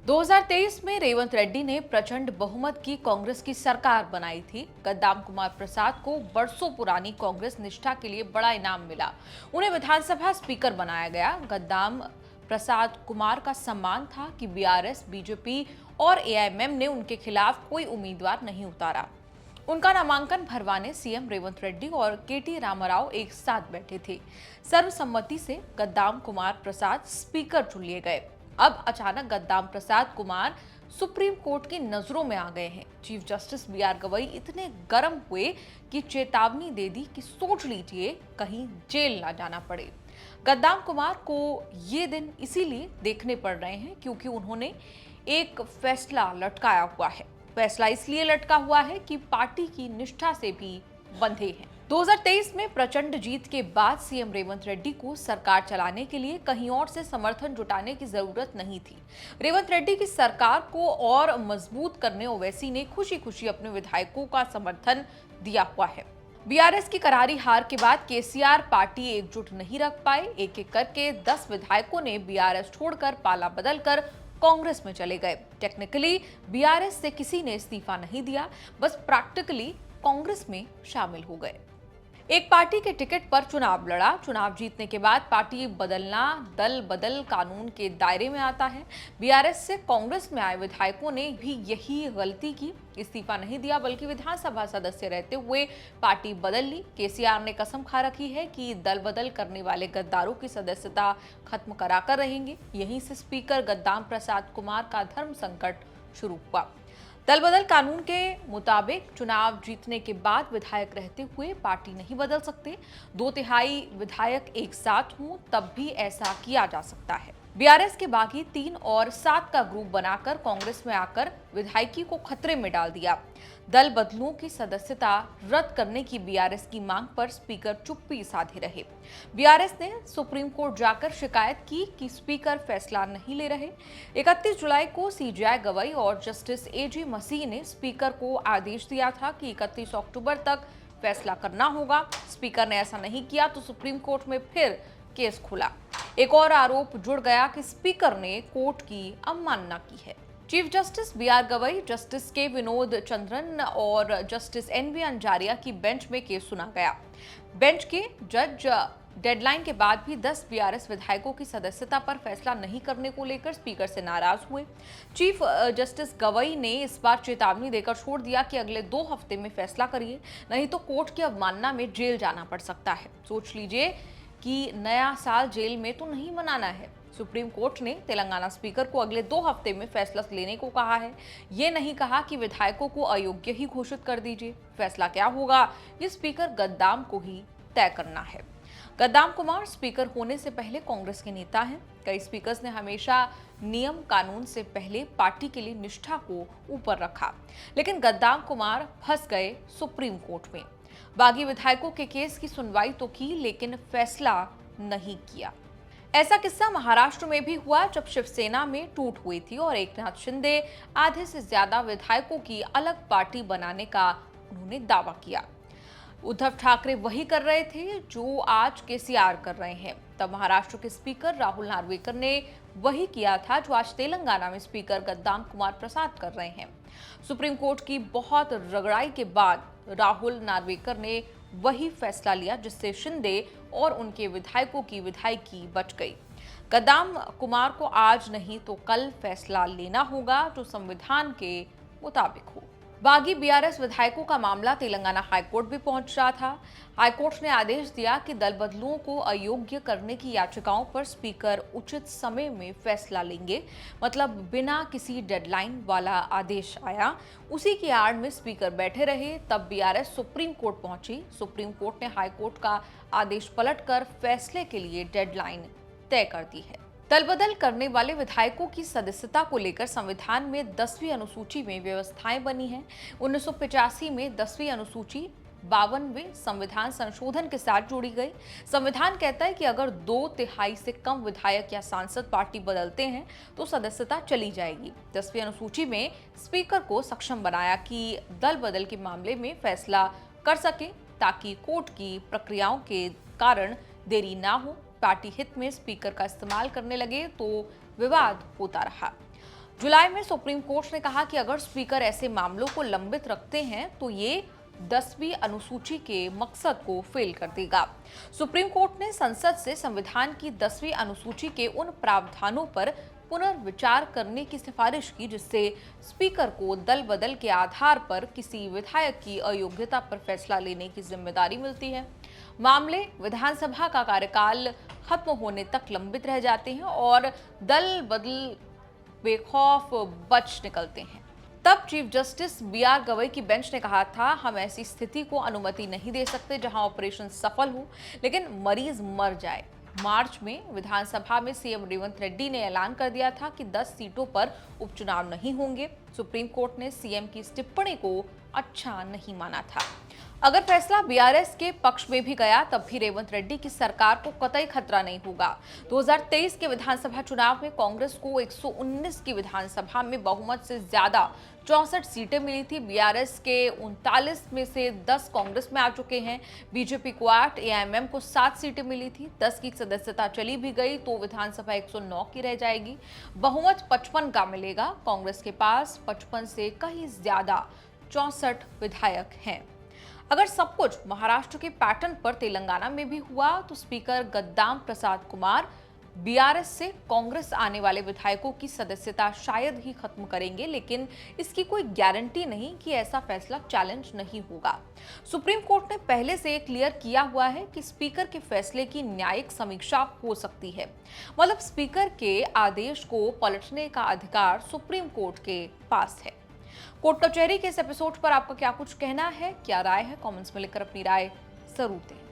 2023 में रेवंत रेड्डी ने प्रचंड बहुमत की कांग्रेस की सरकार बनाई थी। गद्दाम कुमार प्रसाद को बरसों पुरानी कांग्रेस निष्ठा के लिए बड़ा इनाम मिला। उन्हें विधानसभा स्पीकर बनाया गया। गद्दाम प्रसाद कुमार का सम्मान था कि बीआरएस, बीजेपी और एआईएमएम ने उनके खिलाफ कोई उम्मीदवार नहीं उतारा। उनका नामांकन भरवाने सीएम रेवंत रेड्डी और केटी रामाराव एक साथ बैठे थे। सर्वसम्मति से गद्दाम कुमार प्रसाद स्पीकर चुन लिए गए। अब अचानक गद्दाम प्रसाद कुमार सुप्रीम कोर्ट की नजरों में आ गए हैं। चीफ जस्टिस बीआर गवई इतने गर्म हुए कि चेतावनी दे दी कि सोच लीजिए कहीं जेल ना जाना पड़े। गद्दाम कुमार को ये दिन इसीलिए देखने पड़ रहे हैं क्योंकि उन्होंने एक फैसला लटकाया हुआ है। फैसला इसलिए लटका हुआ है कि पार्टी की निष्ठा से भी बंधे हैं। 2023 में प्रचंड जीत के बाद सीएम रेवंत रेड्डी को सरकार चलाने के लिए कहीं और से समर्थन जुटाने की जरूरत नहीं थी। रेवंत रेड्डी की सरकार को और मजबूत करने ओवैसी ने खुशी खुशी अपने विधायकों का समर्थन दिया हुआ है। बीआरएस की करारी हार के बाद केसीआर पार्टी एकजुट नहीं रख पाए। एक एक करके 10 विधायकों ने बीआरएस छोड़कर पाला बदलकर कांग्रेस में चले गए। टेक्निकली बीआरएस से किसी ने इस्तीफा नहीं दिया, बस प्रैक्टिकली कांग्रेस में शामिल हो गए। एक पार्टी के टिकट पर चुनाव लड़ा। चुनाव जीतने के बाद पार्टी बदलना दल बदल कानून के दायरे में आता है। बीआरएस से कांग्रेस में आए विधायकों ने भी यही गलती की। इस्तीफा नहीं दिया बल्कि विधानसभा सदस्य रहते हुए पार्टी बदल ली। केसीआर ने कसम खा रखी है कि दल बदल करने वाले गद्दारों की सदस्यता खत्म कराकर रहेंगे। यहीं से स्पीकर गद्दाम प्रसाद कुमार का धर्म संकट शुरू हुआ। दल बदल कानून के मुताबिक चुनाव जीतने के बाद विधायक रहते हुए पार्टी नहीं बदल सकते। 2/3 विधायक एक साथ हों तब भी ऐसा किया जा सकता है। बीआरएस के बागी 3 और 7 का ग्रुप बनाकर कांग्रेस में आकर विधायकी को खतरे में डाल दिया। दल बदलुओं की सदस्यता रद्द करने की बीआरएस की मांग पर स्पीकर चुप्पी साधे रहे। बीआरएस ने सुप्रीम कोर्ट जाकर शिकायत की कि स्पीकर फैसला नहीं ले रहे। 31 जुलाई को सीजेआई गवई और जस्टिस एजी मसीह ने स्पीकर को आदेश दिया था कि 31 अक्टूबर तक फैसला करना होगा। स्पीकर ने ऐसा नहीं किया तो सुप्रीम कोर्ट में फिर केस खुला। एक और आरोप जुड़ गया कि स्पीकर ने कोर्ट की अवमानना की है। Chief justice BR Gavai, justice K Vinod Chandran और जस्टिस एनवी अंजारिया की बेंच में केस सुना गया। बेंच के जज डेडलाइन के बाद भी 10 बीआरएस विधायकों की सदस्यता पर फैसला नहीं करने को लेकर स्पीकर से नाराज हुए। चीफ जस्टिस गवई ने इस बार चेतावनी देकर छोड़ दिया कि अगले 2 हफ्ते में फैसला करिए, नहीं तो कोर्ट की अवमानना में जेल जाना पड़ सकता है। सोच लीजिए कि नया साल जेल में तो नहीं मनाना है। सुप्रीम कोर्ट ने तेलंगाना स्पीकर को अगले 2 हफ्ते में फैसला लेने को कहा है। ये नहीं कहा कि विधायकों को अयोग्य ही घोषित कर दीजिए। फैसला क्या होगा ये स्पीकर गद्दाम को ही तय करना है। गद्दाम कुमार स्पीकर होने से पहले कांग्रेस के नेता हैं। कई स्पीकर्स ने हमेशा नियम कानून से पहले पार्टी के लिए निष्ठा को ऊपर रखा, लेकिन गद्दाम कुमार फंस गए सुप्रीम कोर्ट में। बागी विधायकों के केस की सुनवाई तो की लेकिन फैसला नहीं किया। ऐसा किस्सा महाराष्ट्र में भी हुआ जब शिवसेना में टूट हुई थी और एकनाथ शिंदे आधे से ज्यादा विधायकों की अलग पार्टी बनाने का उन्होंने दावा किया। उद्धव ठाकरे वही कर रहे थे जो आज केसीआर कर रहे हैं। तब महाराष्ट्र के स्पीकर राहुल नार्वेकर ने वही किया था जो आज तेलंगाना में स्पीकर गद्दाम कुमार प्रसाद कर रहे हैं। सुप्रीम कोर्ट की बहुत रगड़ाई के बाद राहुल नार्वेकर ने वही फैसला लिया जिससे शिंदे और उनके विधायकों की विधायकी बच गई। गद्दाम कुमार को आज नहीं तो कल फैसला लेना होगा जो संविधान के मुताबिक हो। बागी बीआरएस विधायकों का मामला तेलंगाना हाईकोर्ट भी पहुंच रहा था। हाईकोर्ट ने आदेश दिया कि दल बदलुओं को अयोग्य करने की याचिकाओं पर स्पीकर उचित समय में फैसला लेंगे। मतलब बिना किसी डेडलाइन वाला आदेश आया, उसी की आड़ में स्पीकर बैठे रहे। तब बीआरएस सुप्रीम कोर्ट पहुंची। सुप्रीम कोर्ट ने हाईकोर्ट का आदेश पलटकर फैसले के लिए डेडलाइन तय कर दी है। दल बदल करने वाले विधायकों की सदस्यता को लेकर संविधान में 10वीं अनुसूची में व्यवस्थाएं बनी हैं। 1985 में 10वीं अनुसूची 52वें संविधान संशोधन के साथ जोड़ी गई। संविधान कहता है कि अगर 2/3 से कम विधायक या सांसद पार्टी बदलते हैं तो सदस्यता चली जाएगी। 10वीं अनुसूची में स्पीकर को सक्षम बनाया कि दल बदल के मामले में फैसला कर सके ताकि कोर्ट की प्रक्रियाओं के कारण देरी ना हो। पार्टी हित में स्पीकर का इस्तेमाल करने लगे तो विवाद होता रहा। जुलाई में सुप्रीम कोर्ट ने कहा कि अगर स्पीकर ऐसे मामलों को लंबित रखते हैं तो ये 10वीं अनुसूची के मकसद को फेल कर देगा। सुप्रीम कोर्ट ने संसद से संविधान की 10वीं अनुसूची के उन प्रावधानों पर पुनर्विचार करने की सिफारिश की जिससे स्पीकर को दल बदल के आधार पर किसी विधायक की अयोग्यता पर फैसला लेने की जिम्मेदारी मिलती है। मामले विधानसभा का कार्यकाल खत्म होने तक लंबित रह जाते हैं और दल बदल बेखौफ बच निकलते हैं। तब चीफ जस्टिस बी.आर. गवई की बेंच ने कहा था, हम ऐसी स्थिति को अनुमति नहीं दे सकते जहां ऑपरेशन सफल हो लेकिन मरीज मर जाए। मार्च में विधानसभा में सीएम रेवंत रेड्डी ने ऐलान कर दिया था कि 10 सीटों पर उपचुनाव नहीं होंगे। सुप्रीम कोर्ट ने सीएम की इस टिप्पणी को अच्छा नहीं माना था। अगर फैसला बीआरएस के पक्ष में भी गया तब भी रेवंत रेड्डी की सरकार को कतई खतरा नहीं होगा। 2023 के विधानसभा चुनाव में कांग्रेस को 119 की विधानसभा में बहुमत से ज्यादा 64 सीटें मिली थी। बीआरएस के 39 में से 10 कांग्रेस में आ चुके हैं। बीजेपी को 8, एआईएमएम को 7 सीटें मिली थी। 10 की सदस्यता चली भी गई तो विधानसभा 109 की रह जाएगी। बहुमत 55 का मिलेगा। कांग्रेस के पास 55 से कहीं ज्यादा 64 विधायक हैं। अगर सब कुछ महाराष्ट्र के पैटर्न पर तेलंगाना में भी हुआ तो स्पीकर गद्दाम प्रसाद कुमार बीआरएस से कांग्रेस आने वाले विधायकों की सदस्यता शायद ही खत्म करेंगे, लेकिन इसकी कोई गारंटी नहीं कि ऐसा फैसला चैलेंज नहीं होगा। सुप्रीम कोर्ट ने पहले से ये क्लियर किया हुआ है कि स्पीकर के फैसले की न्यायिक समीक्षा हो सकती है। मतलब स्पीकर के आदेश को पलटने का अधिकार सुप्रीम कोर्ट के पास है। कोर्ट कचहरी के इस एपिसोड पर आपका क्या कुछ कहना है, क्या राय है, कमेंट्स में लिखकर अपनी राय जरूर दें।